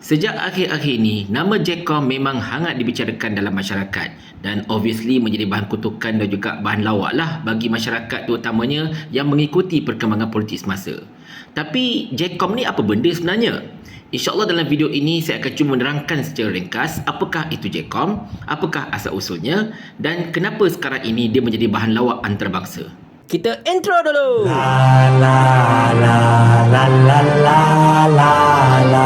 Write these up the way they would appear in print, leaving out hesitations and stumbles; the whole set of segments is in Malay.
Sejak akhir-akhir ini, nama JCOM memang hangat dibicarakan dalam masyarakat dan obviously menjadi bahan kutukan dan juga bahan lawak lah bagi masyarakat terutamanya yang mengikuti perkembangan politik semasa. Tapi JCOM ni apa benda sebenarnya? InsyaAllah dalam video ini saya akan cuba menerangkan secara ringkas apakah itu JCOM, apakah asal-usulnya dan kenapa sekarang ini dia menjadi bahan lawak antarabangsa. Kita intro dulu! La la la la la la la la.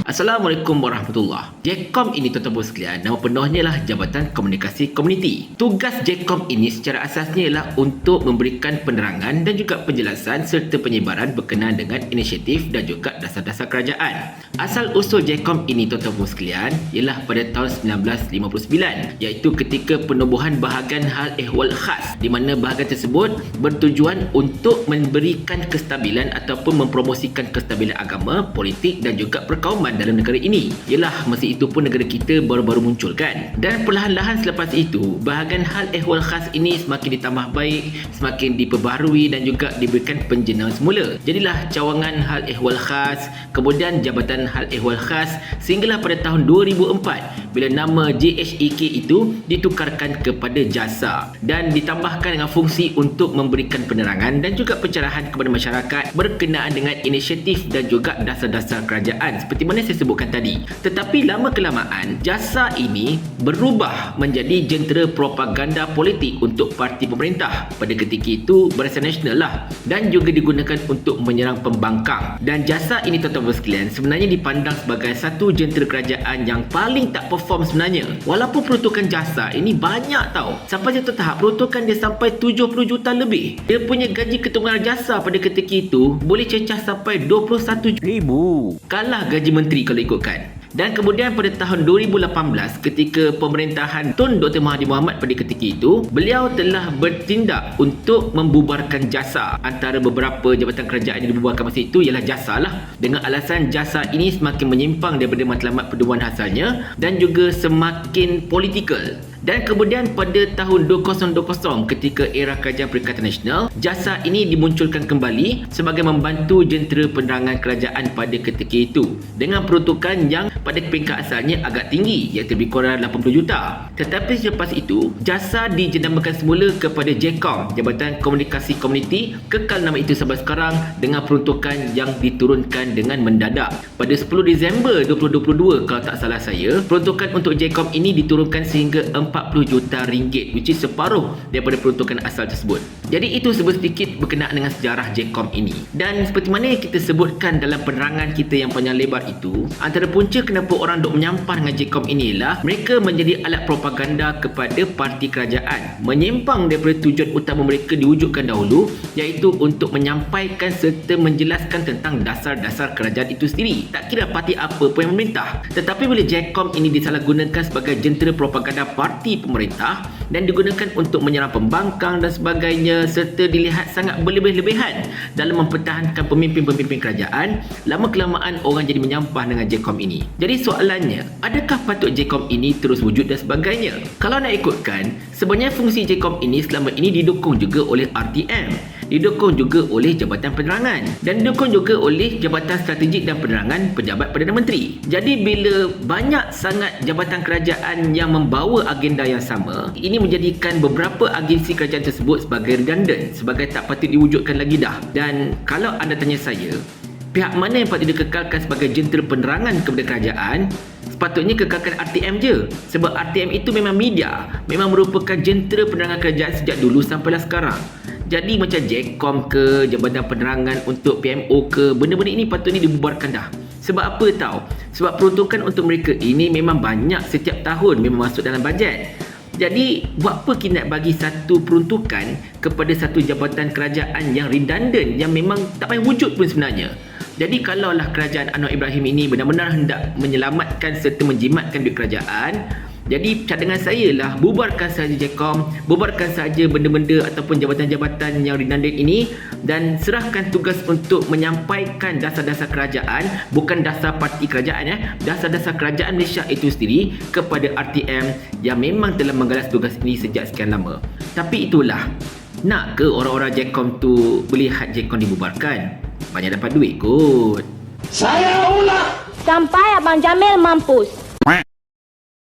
Assalamualaikum warahmatullahi. JCOM ini tuan-tuan sekalian, nama penuhnya lah Jabatan Komunikasi Komuniti. Tugas JCOM ini secara asasnya ialah untuk memberikan penerangan dan juga penjelasan serta penyebaran berkenaan dengan inisiatif dan juga dasar-dasar kerajaan. Asal usul JCOM ini tuan-tuan sekalian ialah pada tahun 1959, iaitu ketika penubuhan bahagian hal ehwal khas, di mana bahagian tersebut bertujuan untuk memberikan kestabilan ataupun mempromosikan kestabilan agama, politik dan juga perkauman dalam negara ini. Yalah, masa itu pun negara kita baru-baru muncul kan. Dan perlahan-lahan selepas itu, bahagian hal ehwal khas ini semakin ditambah baik, semakin diperbaharui dan juga diberikan penjenayaan semula. Jadilah cawangan hal ehwal khas, kemudian jabatan hal ehwal khas, sehinggalah pada tahun 2004 bila nama JHEK itu ditukarkan kepada JASA dan ditambahkan dengan fungsi untuk memberikan penerangan dan juga pencerahan kepada masyarakat berkenaan dengan inisiatif dan juga dasar-dasar kerajaan seperti mana saya sebutkan tadi. Tetapi lama-kelamaan JASA ini berubah menjadi jentera propaganda politik untuk parti pemerintah. Pada ketika itu Barisan Nasional lah, dan juga digunakan untuk menyerang pembangkang. Dan JASA ini tuan-tuan sekalian sebenarnya dipandang sebagai satu jentera kerajaan yang paling tak perform sebenarnya. Walaupun peruntukan JASA ini banyak tau, sampai satu tahap peruntukan dia sampai 70 juta lebih. Dia punya gaji ketua JASA pada ketika itu boleh cecah sampai 21 ribu, kalah gaji menteri kalau ikutkan. Dan kemudian pada tahun 2018 ketika pemerintahan Tun Dr. Mahathir Mohamad pada ketika itu, beliau telah bertindak untuk membubarkan JASA. Antara beberapa jabatan kerajaan yang dibubarkan masa itu ialah JASA lah, dengan alasan JASA ini semakin menyimpang daripada matlamat pedoman asalnya dan juga semakin politikal. Dan kemudian pada tahun 2020 ketika era Kerajaan Perikatan Nasional, JASA ini dimunculkan kembali sebagai membantu jentera penerangan kerajaan pada ketika itu dengan peruntukan yang pada peringkat asalnya agak tinggi, iaitu lebih kurang 80 juta. Tetapi selepas itu JASA dijenamakan semula kepada JCOM, Jabatan Komunikasi Komuniti, kekal nama itu sampai sekarang dengan peruntukan yang diturunkan dengan mendadak. Pada 10 Disember 2022 kalau tak salah saya, peruntukan untuk JCOM ini diturunkan sehingga 40 juta ringgit, which is separuh daripada peruntukan asal tersebut. Jadi itu sedikit berkenaan dengan sejarah JCOM ini. Dan seperti mana yang kita sebutkan dalam penerangan kita yang panjang lebar itu, antara punca kenapa orang duk menyampah dengan JCOM inilah mereka menjadi alat propaganda kepada parti kerajaan, menyimpang daripada tujuan utama mereka diwujudkan dahulu, iaitu untuk menyampaikan serta menjelaskan tentang dasar-dasar kerajaan itu sendiri, tak kira parti apa pun yang memerintah. Tetapi bila JCOM ini disalahgunakan sebagai jentera propaganda parti pemerintah dan digunakan untuk menyerang pembangkang dan sebagainya, serta dilihat sangat berlebih-lebihan dalam mempertahankan pemimpin-pemimpin kerajaan, lama-kelamaan orang jadi menyampah dengan JCOM ini. Jadi soalannya, adakah patut JCOM ini terus wujud dan sebagainya? Kalau nak ikutkan, sebenarnya fungsi JCOM ini selama ini didukung juga oleh RTM, didukung juga oleh Jabatan Penerangan dan didukung juga oleh Jabatan Strategik dan Penerangan Pejabat Perdana Menteri. Jadi bila banyak sangat jabatan kerajaan yang membawa agenda yang sama, ini menjadikan beberapa agensi kerajaan tersebut sebagai redundant, sebagai tak patut diwujudkan lagi dah. Dan kalau anda tanya saya, pihak mana yang patut dikekalkan sebagai jentera penerangan kepada kerajaan, sepatutnya kekalkan RTM je. Sebab RTM itu memang media, memang merupakan jentera penerangan kerajaan sejak dulu sampailah sekarang. Jadi macam JCOM ke, Jabatan Penerangan untuk PMO ke, benda-benda ini patutnya dibubarkan dah. Sebab apa tahu? Sebab peruntukan untuk mereka ini memang banyak setiap tahun, memang masuk dalam bajet. Jadi buat apa kita nak bagi satu peruntukan kepada satu jabatan kerajaan yang redundant, yang memang tak payah wujud pun sebenarnya. Jadi kalaulah kerajaan Anwar Ibrahim ini benar-benar hendak menyelamatkan serta menjimatkan duit kerajaan, jadi cadangan saya lah, bubarkan saja JCOM, bubarkan saja benda-benda ataupun jabatan-jabatan yang redundant ini dan serahkan tugas untuk menyampaikan dasar-dasar kerajaan, bukan dasar parti kerajaan dasar-dasar kerajaan Malaysia itu sendiri kepada RTM yang memang telah menggalas tugas ini sejak sekian lama. Tapi itulah, nak ke orang-orang JCOM tu melihat JCOM dibubarkan? Banyak dapat duit kot. Saya ulang sampai Abang Jamil mampus.